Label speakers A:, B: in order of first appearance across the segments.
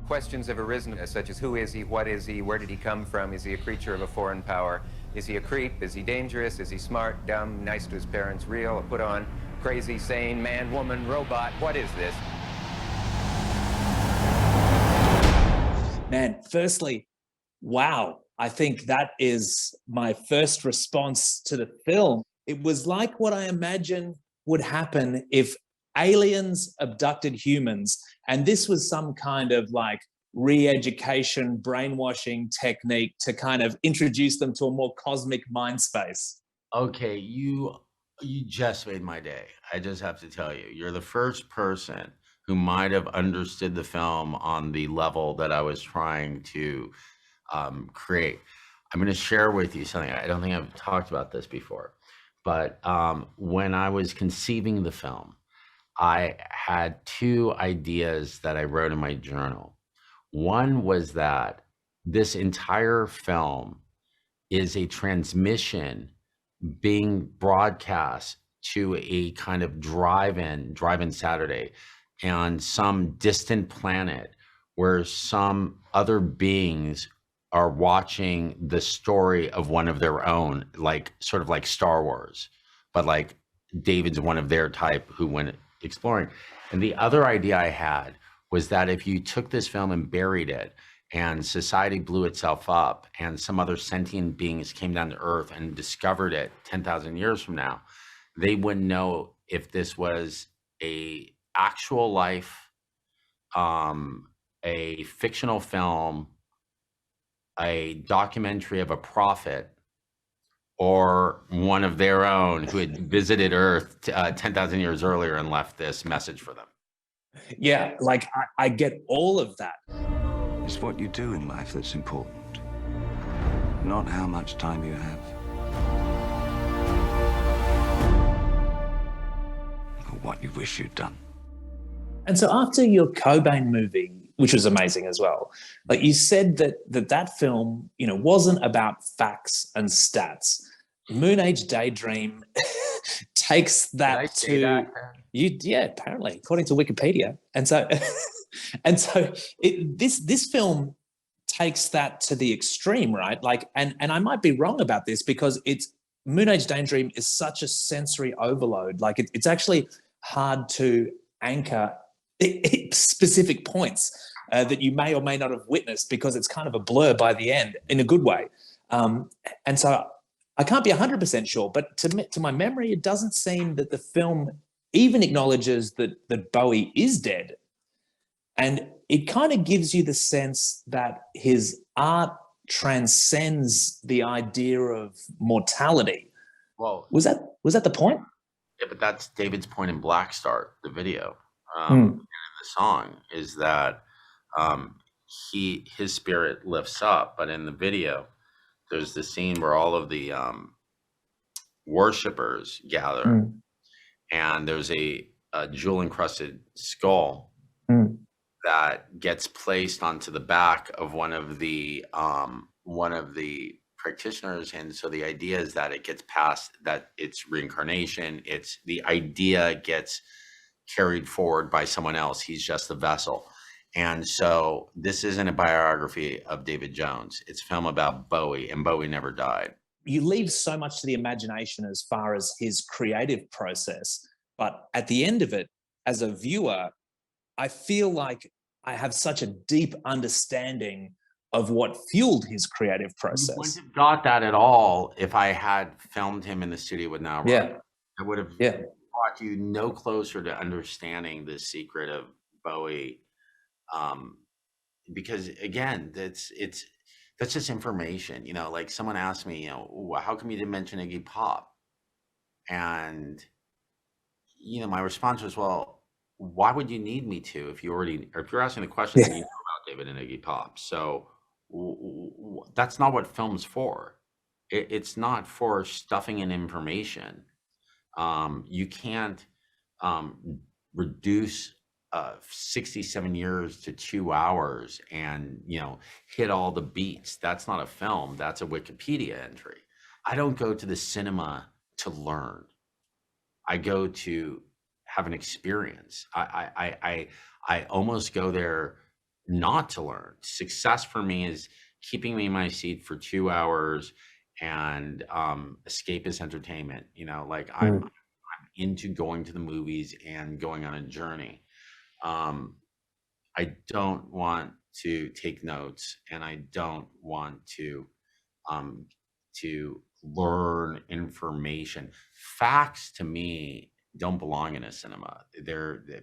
A: Questions have arisen, such as who is he, what is he, where did he come from, is he a creature of a foreign power, is he a creep, is he dangerous, is he smart, dumb, nice to his parents, real, put on, crazy, sane, man, woman, robot, what is this?
B: Man, firstly, wow. I think that is my first response to the film. It was like what I imagine would happen if aliens abducted humans, and this was some kind of like re-education, brainwashing technique to kind of introduce them to a more cosmic mind space.
C: Okay, you just made my day. I just have to tell you, you're the first person who might have understood the film on the level that I was trying to create. I'm going to share with you something. I don't think I've talked about this before, but when I was conceiving the film, I had two ideas that I wrote in my journal. One was that this entire film is a transmission being broadcast to a kind of drive-in Saturday on some distant planet where some other beings are watching the story of one of their own, like sort of like Star Wars, but like David's one of their type who went exploring. And the other idea I had was that if you took this film and buried it, and society blew itself up, and some other sentient beings came down to Earth and discovered it 10,000 years from now, they wouldn't know if this was a actual life, a fictional film, a documentary of a prophet, or one of their own who had visited Earth 10,000 years earlier and left this message for them.
B: Yeah, like I get all of that.
D: It's what you do in life that's important, not how much time you have, or what you wish you'd done.
B: And so after your Cobain movie, which was amazing as well, like you said that film, wasn't about facts and stats. Moon Age Daydream takes that to you. Yeah, apparently, according to Wikipedia. And so this film takes that to the extreme, right? Like, and I might be wrong about this because Moon Age Daydream is such a sensory overload. Like it's actually hard to anchor specific points that you may or may not have witnessed because it's kind of a blur by the end in a good way. And so I can't be 100% sure, but to my memory, it doesn't seem that the film even acknowledges that Bowie is dead. And it kind of gives you the sense that his art transcends the idea of mortality.
C: Well,
B: was that the point?
C: Yeah, but that's David's point in Black Star, the video. The song is that his spirit lifts up, but in the video, there's the scene where all of the worshippers gather, and there's a jewel encrusted skull that gets placed onto the back of one of the practitioners, and so the idea is that it gets past that, it's reincarnation, it's the idea gets carried forward by someone else, he's just the vessel. And so this isn't a biography of David Jones, it's a film about Bowie, and Bowie never died.
B: You leave so much to the imagination as far as his creative process, but at the end of it, as a viewer, I feel like I have such a deep understanding of what fueled his creative process.
C: You wouldn't have got that at all if I had filmed him in the studio with Nile Rodgers. I would have brought you no closer to understanding the secret of Bowie, because again, that's just information. Like someone asked me, how come you didn't mention Iggy Pop? And my response was, well, why would you need me to if you're asking the question that you know about David and Iggy Pop? So that's not what film's for. It's not for stuffing in information. You can't reduce 67 years to 2 hours and hit all the beats. That's not a film, that's a Wikipedia entry. I don't go to the cinema to learn. I go to have an experience. I almost go there not to learn. Success for me is keeping me in my seat for 2 hours and escapist entertainment. You know, like I'm into going to the movies and going on a journey. Um, I don't want to take notes, and I don't want um, to learn information. Facts to me don't belong in a cinema.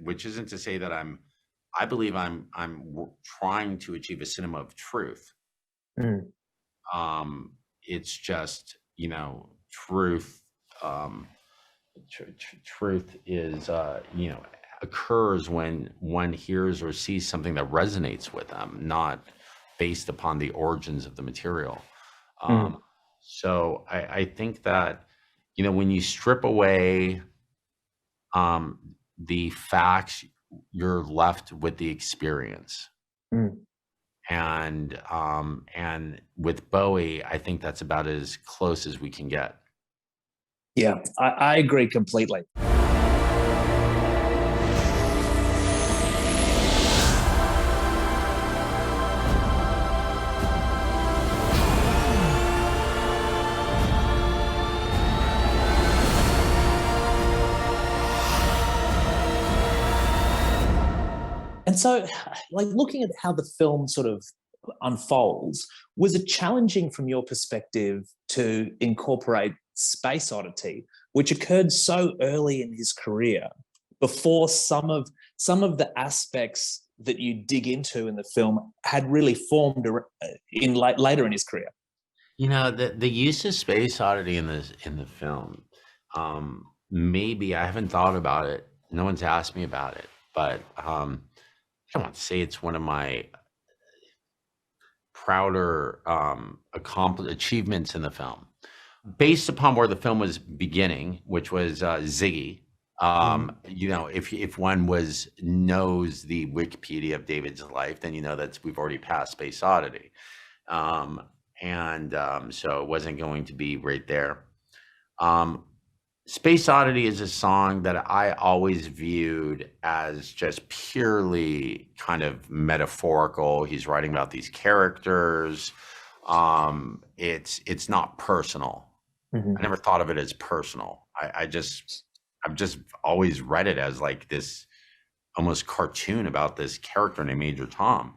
C: Which isn't to say that I believe trying to achieve a cinema of truth.
B: Mm.
C: It's just, truth. Truth is, occurs when one hears or sees something that resonates with them, not based upon the origins of the material. So I think that, when you strip away the facts, you're left with the experience. And with Bowie, I think that's about as close as we can get.
B: Yeah, I agree completely. And so, like, looking at how the film sort of unfolds, was it challenging from your perspective to incorporate Space Oddity, which occurred so early in his career, before some of the aspects that you dig into in the film had really formed later in his career?
C: The use of Space Oddity in the film, maybe I haven't thought about it. No one's asked me about it, but I don't want to say it's one of my prouder achievements in the film, based upon where the film was beginning, which was Ziggy. If one knows the Wikipedia of David's life, then we've already passed Space Oddity, so it wasn't going to be right there. Space Oddity is a song that I always viewed as just purely kind of metaphorical. He's writing about these characters. It's not personal. I never thought of it as personal. I've just always read it as like this almost cartoon about this character named Major Tom.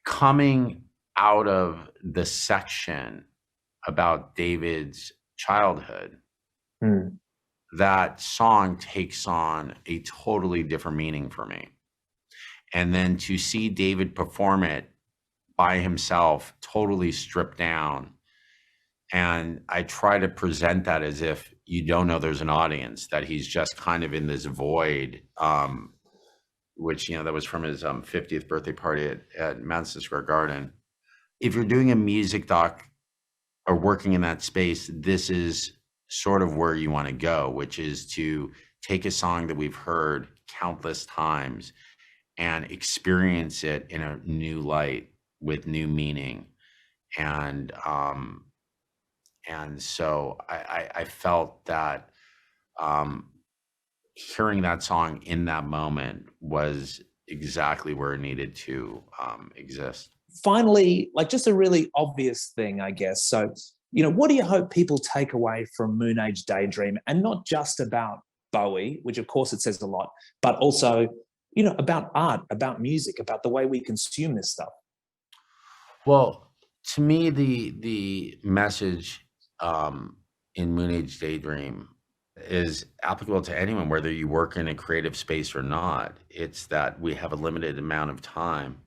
C: Coming out of the section about David's childhood, that song takes on a totally different meaning for me. And then to see David perform it by himself, totally stripped down, and I try to present that as if you don't know there's an audience, that he's just kind of in this void, which, that was from his 50th birthday party at Madison Square Garden. If you're doing a music doc or working in that space, this is sort of where you want to go, which is to take a song that we've heard countless times and experience it in a new light with new meaning. And so I felt that hearing that song in that moment was exactly where it needed to exist.
B: Finally, like, just a really obvious thing, I guess. So, what do you hope people take away from Moon Age Daydream, and not just about Bowie, which of course it says a lot, but also, about art, about music, about the way we consume this stuff?
C: Well, to me, the message in Moon Age Daydream is applicable to anyone, whether you work in a creative space or not. It's that we have a limited amount of time,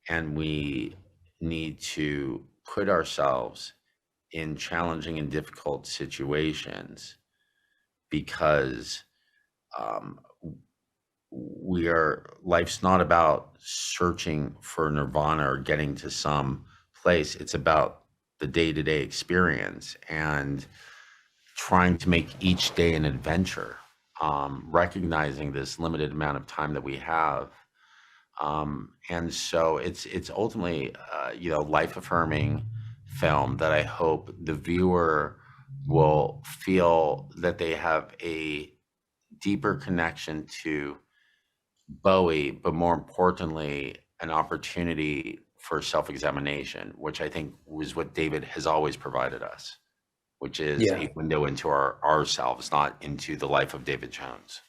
C: and we need to put ourselves in challenging and difficult situations, because life's not about searching for nirvana or getting to some place. It's about the day-to-day experience and trying to make each day an adventure, recognizing this limited amount of time that we have. And so it's ultimately, life-affirming film that I hope the viewer will feel that they have a deeper connection to Bowie, but more importantly, an opportunity for self-examination, which I think was what David has always provided us, which is
B: Yeah.
C: a window into ourselves, not into the life of David Jones.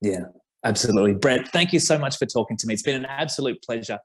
B: Yeah, absolutely. Brett, thank you so much for talking to me. It's been an absolute pleasure.